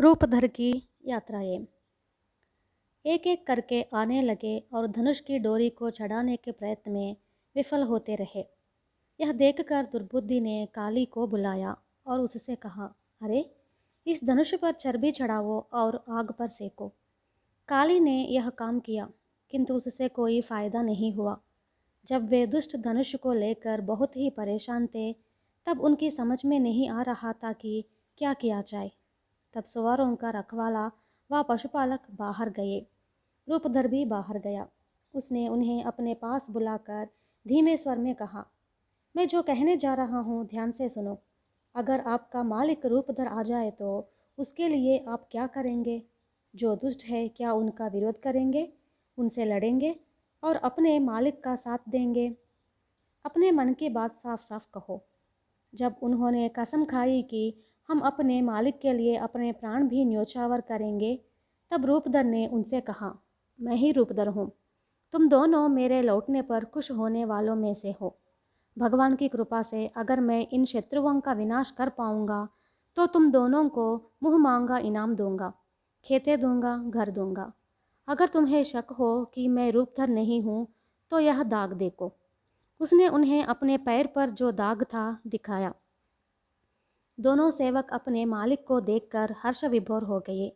रूपधर की यात्राएं एक एक करके आने लगे और धनुष की डोरी को चढ़ाने के प्रयत्न में विफल होते रहे। यह देखकर दुर्बुद्धि ने काली को बुलाया और उससे कहा, अरे, इस धनुष पर चर्बी चढ़ाओ और आग पर सेको। काली ने यह काम किया, किंतु उससे कोई फायदा नहीं हुआ। जब वे दुष्ट धनुष को लेकर बहुत ही परेशान थे, तब उनकी समझ में नहीं आ रहा था कि क्या किया जाए। तब सुवारों का रखवाला व पशुपालक बाहर गए। रूपधर भी बाहर गया। उसने उन्हें अपने पास बुलाकर धीमे स्वर में कहा, मैं जो कहने जा रहा हूँ ध्यान से सुनो। अगर आपका मालिक रूपधर आ जाए तो उसके लिए आप क्या करेंगे? जो दुष्ट है क्या उनका विरोध करेंगे, उनसे लड़ेंगे और अपने मालिक का साथ देंगे? अपने मन की बात साफ साफ कहो। जब उन्होंने कसम खाई कि हम अपने मालिक के लिए अपने प्राण भी न्योछावर करेंगे, तब रूपधर ने उनसे कहा, मैं ही रूपधर हूँ। तुम दोनों मेरे लौटने पर खुश होने वालों में से हो। भगवान की कृपा से अगर मैं इन शत्रुओं का विनाश कर पाऊंगा तो तुम दोनों को मुँह मांगा इनाम दूंगा, खेतें दूंगा, घर दूंगा। अगर तुम्हें शक हो कि मैं रूपधर नहीं हूँ तो यह दाग देखो। उसने उन्हें अपने पैर पर जो दाग था दिखाया। दोनों सेवक अपने मालिक को देखकर हर्ष विभोर हो गए।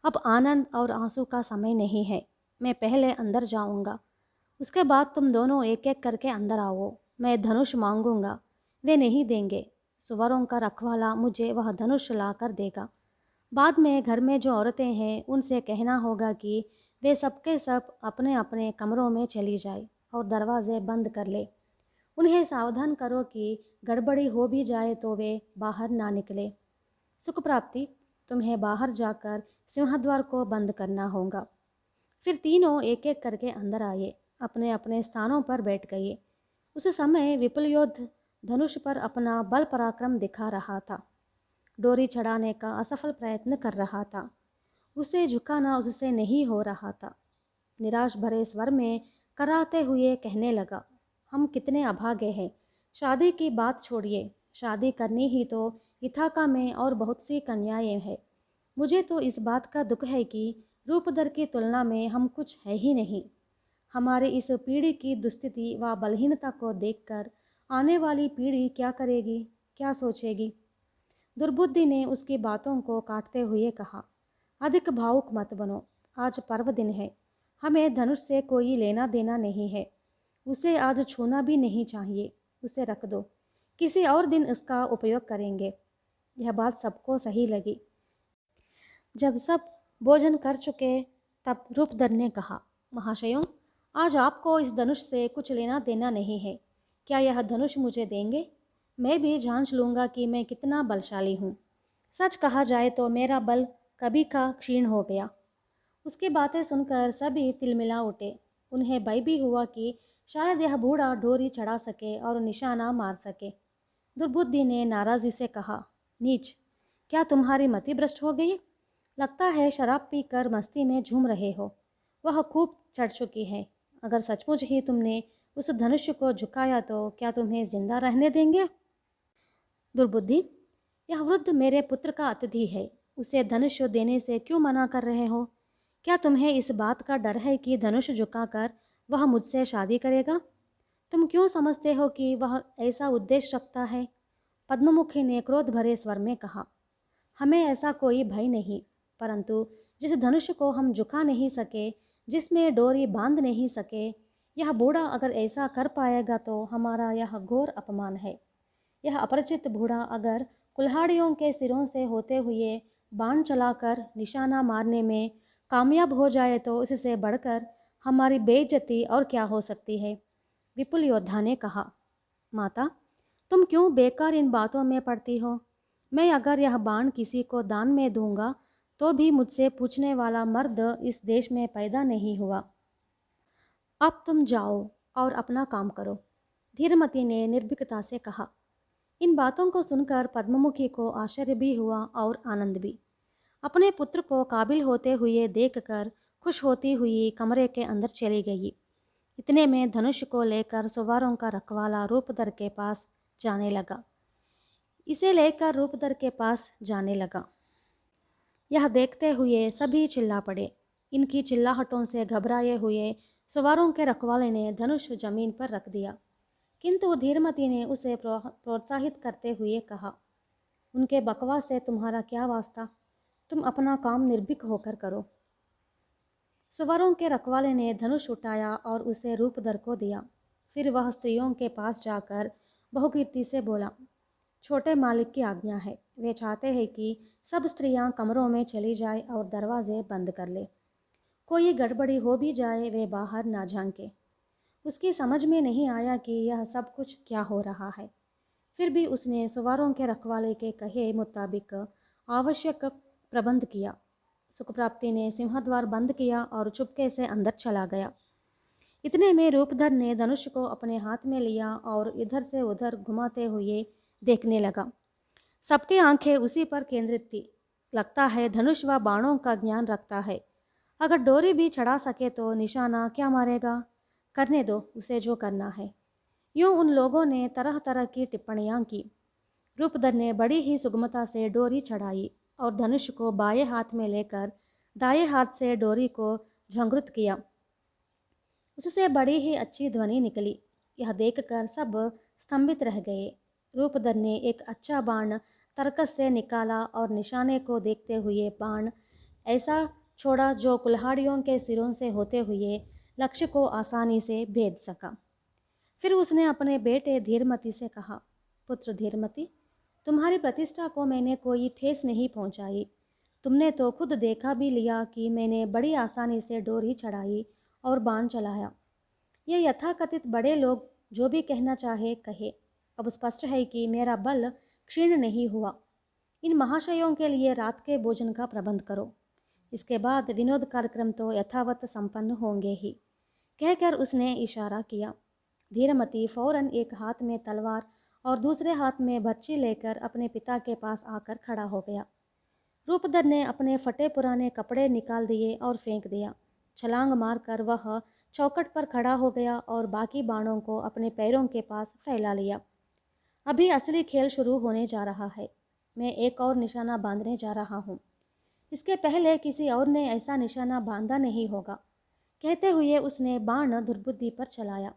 अब आनंद और आंसू का समय नहीं है। मैं पहले अंदर जाऊंगा, उसके बाद तुम दोनों एक एक करके अंदर आओ। मैं धनुष मांगूंगा, वे नहीं देंगे। सुवरों का रखवाला मुझे वह धनुष ला कर देगा। बाद में घर में जो औरतें हैं उनसे कहना होगा कि वे सबके सब अपने अपने कमरों में चली जाए और दरवाजे बंद कर ले। उन्हें सावधान करो कि गड़बड़ी हो भी जाए तो वे बाहर ना निकले। सुख प्राप्ति, तुम्हें बाहर जाकर सिंहद्वार को बंद करना होगा। फिर तीनों एक एक करके अंदर आए, अपने अपने स्थानों पर बैठ गए। उस समय विपुल योद्ध धनुष पर अपना बल पराक्रम दिखा रहा था। डोरी चढ़ाने का असफल प्रयत्न कर रहा था। उसे झुकाना उससे नहीं हो रहा था। निराश भरे स्वर में कराते हुए कहने लगा, हम कितने अभागे हैं। शादी की बात छोड़िए, शादी करनी ही तो इथाका में और बहुत सी कन्याएं हैं। मुझे तो इस बात का दुख है कि रूपधर की तुलना में हम कुछ है ही नहीं। हमारे इस पीढ़ी की दुस्थिति व बलहीनता को देखकर आने वाली पीढ़ी क्या करेगी, क्या सोचेगी? दुर्बुद्धि ने उसकी बातों को काटते हुए कहा, अधिक भावुक मत बनो। आज पर्व दिन है। हमें धनुष से कोई लेना देना नहीं है। उसे आज छूना भी नहीं चाहिए। उसे रख दो, किसी और दिन इसका उपयोग करेंगे। यह बात सबको सही लगी। जब सब भोजन कर चुके तब रूपधर ने कहा, महाशयों, आज आपको इस धनुष से कुछ लेना देना नहीं है। क्या यह धनुष मुझे देंगे? मैं भी जांच लूँगा कि मैं कितना बलशाली हूँ। सच कहा जाए तो मेरा बल कभी का क्षीण हो गया। उसकी बातें सुनकर सभी तिलमिला उठे। उन्हें भय भी हुआ कि शायद यह बूढ़ा डोरी चढ़ा सके और निशाना मार सके। दुर्बुद्धि ने नाराज़ी से कहा, नीच, क्या तुम्हारी मति भ्रष्ट हो गई? लगता है शराब पीकर मस्ती में झूम रहे हो। वह खूब चढ़ चुकी है। अगर सचमुच ही तुमने उस धनुष को झुकाया तो क्या तुम्हें जिंदा रहने देंगे? दुर्बुद्धि, यह वृद्ध मेरे पुत्र का अतिथि है। उसे धनुष देने से क्यों मना कर रहे हो? क्या तुम्हें इस बात का डर है कि धनुष झुकाकर वह मुझसे शादी करेगा? तुम क्यों समझते हो कि वह ऐसा उद्देश्य रखता है? पद्ममुखी ने क्रोध भरे स्वर में कहा, हमें ऐसा कोई भय नहीं, परंतु जिस धनुष को हम झुका नहीं सके, जिसमें डोरी बांध नहीं सके, यह बूढ़ा अगर ऐसा कर पाएगा तो हमारा यह घोर अपमान है। यह अपरिचित बूढ़ा अगर कुल्हाड़ियों के सिरों से होते हुए बाण चलाकर निशाना मारने में कामयाब हो जाए तो इससे बढ़कर हमारी बेइज्जती और क्या हो सकती है? विपुल योद्धा ने कहा, माता, तुम क्यों बेकार इन बातों में पड़ती हो? मैं अगर यह बाण किसी को दान में दूंगा तो भी मुझसे पूछने वाला मर्द इस देश में पैदा नहीं हुआ। अब तुम जाओ और अपना काम करो, धीरमती ने निर्भीकता से कहा। इन बातों को सुनकर पद्ममुखी को आश्चर्य भी हुआ और आनंद भी। अपने पुत्र को काबिल होते हुए देखकर खुश होती हुई कमरे के अंदर चली गई। इतने में धनुष को लेकर सुवारों का रखवाला रूपधर के पास जाने लगा। इसे लेकर रूपधर के पास जाने लगा। यह देखते हुए सभी चिल्ला पड़े। इनकी चिल्लाहटों से घबराए हुए सवारों के रखवाले ने धनुष जमीन पर रख दिया, किंतु धीरमती ने उसे प्रोत्साहित करते हुए कहा, उनके बकवास से तुम्हारा क्या वास्ता, तुम अपना काम निर्भीक होकर करो। सवारों के रखवाले ने धनुष उठाया और उसे रूपधर को दिया। फिर वह स्त्रियों के पास जाकर बहुकीर्ति से बोला, छोटे मालिक की आज्ञा है, वे चाहते हैं कि सब स्त्रियां कमरों में चली जाए और दरवाजे बंद कर ले। कोई गड़बड़ी हो भी जाए वे बाहर ना झांके। उसकी समझ में नहीं आया कि यह सब कुछ क्या हो रहा है। फिर भी उसने सवारों के रखवाले के कहे मुताबिक आवश्यक प्रबंध किया। सुख प्राप्ति ने सिंहद्वार बंद किया और चुपके से अंदर चला गया। इतने में रूपधर ने धनुष को अपने हाथ में लिया और इधर से उधर घुमाते हुए देखने लगा। सबकी आंखें उसी पर केंद्रित थी। लगता है धनुष व बाणों का ज्ञान रखता है। अगर डोरी भी चढ़ा सके तो निशाना क्या मारेगा, करने दो उसे जो करना है। यूं उन लोगों ने तरह तरह की टिप्पणियां की। रूपधर ने बड़ी ही सुगमता से डोरी चढ़ाई और धनुष को बाएं हाथ में लेकर दाएं हाथ से डोरी को झंकृत किया। उससे बड़ी ही अच्छी ध्वनि निकली। यह देखकर सब स्तंभित रह गए। रूपधर ने एक अच्छा बाण तरकस से निकाला और निशाने को देखते हुए बाण ऐसा छोड़ा जो कुल्हाड़ियों के सिरों से होते हुए लक्ष्य को आसानी से भेद सका। फिर उसने अपने बेटे धीरमती से कहा, पुत्र धीरमती, तुम्हारी प्रतिष्ठा को मैंने कोई ठेस नहीं पहुंचाई। तुमने तो खुद देखा भी लिया कि मैंने बड़ी आसानी से डोरी चढ़ाई और बाण चलाया। ये यथाकथित बड़े लोग जो भी कहना चाहे कहे, अब स्पष्ट है कि मेरा बल क्षीण नहीं हुआ। इन महाशयों के लिए रात के भोजन का प्रबंध करो, इसके बाद विनोद कार्यक्रम तो यथावत संपन्न होंगे ही, कहकर उसने इशारा किया। धीरमती फौरन एक हाथ में तलवार और दूसरे हाथ में बर्छी लेकर अपने पिता के पास आकर खड़ा हो गया। रूपधर ने अपने फटे पुराने कपड़े निकाल दिए और फेंक दिया। छलांग मारकर वह चौखट पर खड़ा हो गया और बाकी बाणों को अपने पैरों के पास फैला लिया। अभी असली खेल शुरू होने जा रहा है। मैं एक और निशाना बांधने जा रहा हूँ। इसके पहले किसी और ने ऐसा निशाना बांधा नहीं होगा, कहते हुए उसने बाण दुर्बुद्धि पर चलाया।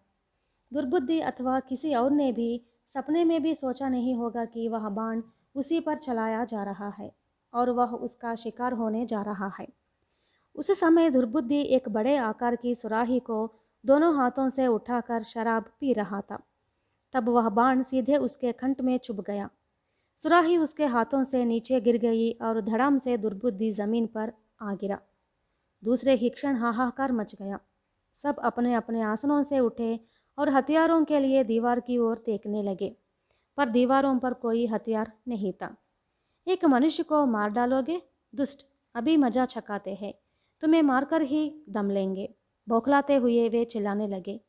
दुर्बुद्धि अथवा किसी और ने भी सपने में भी सोचा नहीं होगा कि वह बाण उसी पर चलाया जा रहा है और वह उसका शिकार होने जा रहा है। उस समय दुर्बुद्धि एक बड़े आकार की सुराही को दोनों हाथों से उठाकर शराब पी रहा था। तब वह बाण सीधे उसके कंठ में चुभ गया। सुराही उसके हाथों से नीचे गिर गई और धड़ाम से दुर्बुद्धि जमीन पर आ गिरा। दूसरे ही क्षण हाहाकार मच गया। सब अपने अपने आसनों से उठे और हथियारों के लिए दीवार की ओर देखने लगे, पर दीवारों पर कोई हथियार नहीं था। एक मनुष्य को मार डालोगे? दुष्ट, अभी मजा छकाते हैं, तुम्हें मारकर ही दम लेंगे। बौखलाते हुए वे चिल्लाने लगे।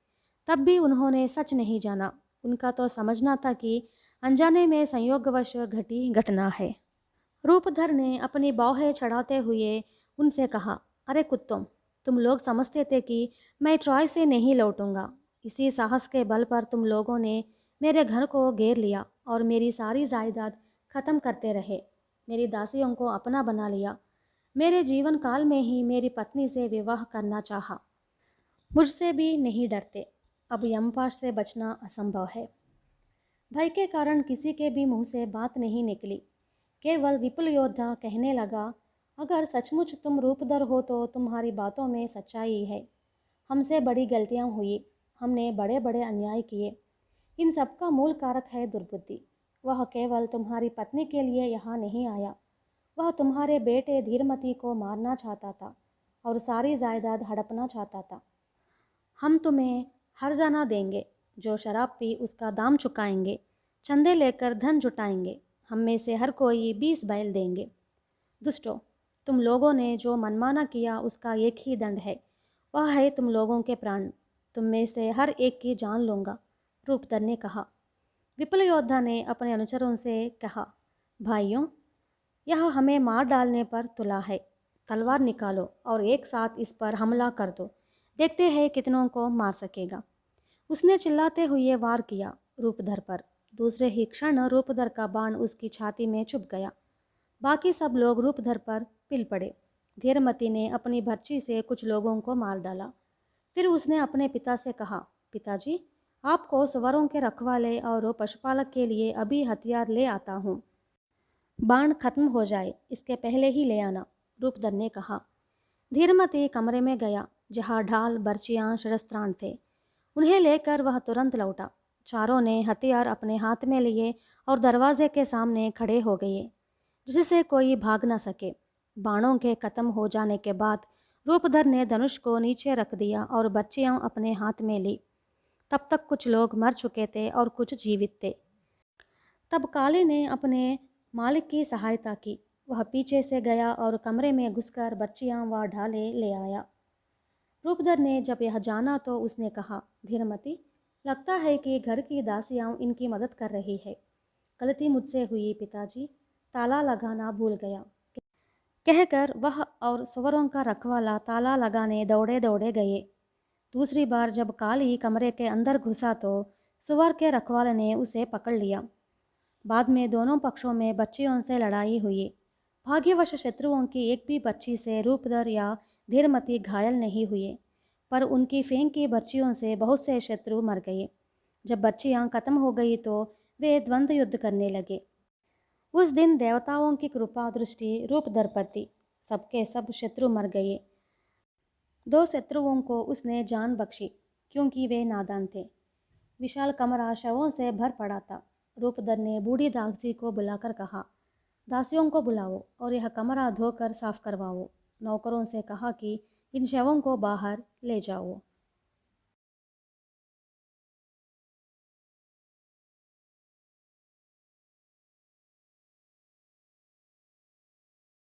तब भी उन्होंने सच नहीं जाना। उनका तो समझना था कि अनजाने में संयोगवश घटी घटना है। रूपधर ने अपनी बाहें चढ़ाते हुए उनसे कहा, अरे कुत्तों, तुम लोग समझते थे कि मैं ट्रॉय से नहीं लौटूंगा। इसी साहस के बल पर तुम लोगों ने मेरे घर को घेर लिया और मेरी सारी जायदाद खत्म करते रहे। मेरी दासियों को अपना बना लिया। मेरे जीवन काल में ही मेरी पत्नी से विवाह करना चाहा। मुझसे भी नहीं डरते। अब यमपाश से बचना असंभव है। भय के कारण किसी के भी मुंह से बात नहीं निकली। केवल विपुल योद्धा कहने लगा, अगर सचमुच तुम रूपधर हो तो तुम्हारी बातों में सच्चाई है। हमसे बड़ी गलतियां हुई, हमने बड़े बड़े अन्याय किए। इन सब का मूल कारक है दुर्बुद्धि। वह केवल तुम्हारी पत्नी के लिए यहाँ नहीं आया, वह तुम्हारे बेटे धीरमती को मारना चाहता था और सारी जायदाद हड़पना चाहता था। हम तुम्हें हर्जाना देंगे, जो शराब पी उसका दाम चुकाएंगे, चंदे लेकर धन जुटाएंगे। हम में से हर कोई 20 बैल देंगे। दुष्टों, तुम लोगों ने जो मनमाना किया उसका एक ही दंड है, वह है तुम लोगों के प्राण। तुम में से हर एक की जान लूँगा, रूपधर ने कहा। विपुल योद्धा ने अपने अनुचरों से कहा, भाइयों, यह हमें मार डालने पर तुला है। तलवार निकालो और एक साथ इस पर हमला कर दो, देखते हैं कितनों को मार सकेगा। उसने चिल्लाते हुए वार किया रूपधर पर। दूसरे ही क्षण रूपधर का बाण उसकी छाती में चुभ गया। बाकी सब लोग रूपधर पर पिल पड़े। धीरमती ने अपनी भर्ची से कुछ लोगों को मार डाला। फिर उसने अपने पिता से कहा, पिताजी, आपको सुअरों के रखवाले और पशुपालक के लिए अभी हथियार ले आता हूँ। बाण खत्म हो जाए इसके पहले ही ले आना, रूपधर ने कहा। धीरमती कमरे में गया जहाँ ढाल, बर्चियाँ, शस्त्राण थे। उन्हें लेकर वह तुरंत लौटा। चारों ने हथियार अपने हाथ में लिए और दरवाजे के सामने खड़े हो गए, जिससे कोई भाग न सके। बाणों के खत्म हो जाने के बाद रूपधर ने धनुष को नीचे रख दिया और बर्चियाँ अपने हाथ में ली। तब तक कुछ लोग मर चुके थे और कुछ जीवित थे। तब काले ने अपने मालिक की सहायता की। वह पीछे से गया और कमरे में घुसकर बर्चियाँ व ढाले ले आया। रूपधर ने जब यह जाना तो उसने कहा, धीरमती, लगता है कि घर की दासियाँ इनकी मदद कर रही है। गलती मुझसे हुई पिताजी, ताला लगाना भूल गया, कहकर वह और सुअरों का रखवाला ताला लगाने दौड़े दौड़े गए। दूसरी बार जब काली कमरे के अंदर घुसा तो सुअर के रखवाले ने उसे पकड़ लिया। बाद में दोनों पक्षों में बच्चियों से लड़ाई हुई। भाग्यवश शत्रुओं की एक भी बच्ची से रूपधर या धीरमती घायल नहीं हुए, पर उनकी फेंक की बच्चियों से बहुत से शत्रु मर गए। जब बच्चियां खत्म हो गई तो वे द्वंद्व युद्ध करने लगे। उस दिन देवताओं की कृपा दृष्टि रूपधर पर थी। सबके सब शत्रु मर गए। दो शत्रुओं को उसने जान बख्शी, क्योंकि वे नादान थे। विशाल कमरा शवों से भर पड़ा था। रूपधर ने बूढ़ी दासी को बुलाकर कहा, दासियों को बुलाओ और यह कमरा धोकर साफ करवाओ। नौकरों से कहा कि इन शवों को बाहर ले जाओ।